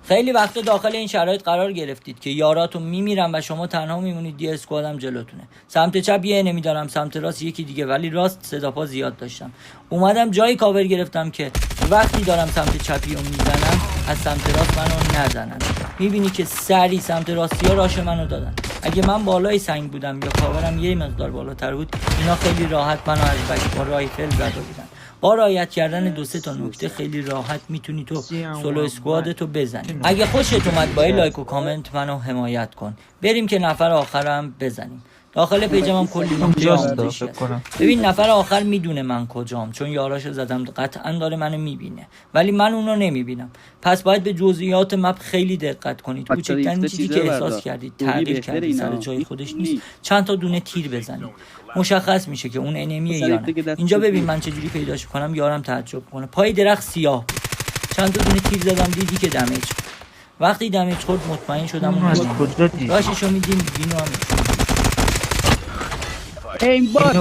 خیلی وقتا داخل این شرایط قرار گرفتید که یاراتون میمیرن و شما تنها میمونید، یه اسکوادم جلوتونه. سمت چپ یه نمیدارم، سمت راست یکی دیگه، ولی راست صدا پا زیاد داشتم. اومدم جایی کاور گرفتم که وقتی دارم سمت چپی رو میزنم از سمت راست منو نزنن. میبینی که سری سمت راستی ها راش منو دادن. اگه من بالای سنگ بودم یا کاورم یه مقدار بالاتر بود، اینا خیلی راحت منو از بک با رایفل زده بودن. با رعایت کردن 2-3 تا نکته خیلی راحت میتونی تو سولو اسکوادتو بزنی. اگه خوشت اومد با لایک و کامنت منو حمایت کن. بریم که نفر آخرم بزنیم. داخل پیجم هم کلی نکته آموزشی هست. ببین نفر آخر میدونه من کجام، چون یاراشو زدم، قطعا داره منو میبینه، ولی من اونو نمیبینم. پس باید به جزئیات مپ خیلی دقت کنید. کوچکترین چیزی که احساس کردید تغییر کرد سر جای خودش نیست، چند تا دونه تیر بزنید، مشخص میشه که اون انمیه یا نه. اینجا ببین من چجوری پیداش کنم، یارم تعجب کنه. پای درخت سیاه بود، چند تا دونه تیر زدم، دیدی که دمیج خورد. وقتی دمیج خورد مطمئن شدم اون راششو میدیم، وینو هم این بات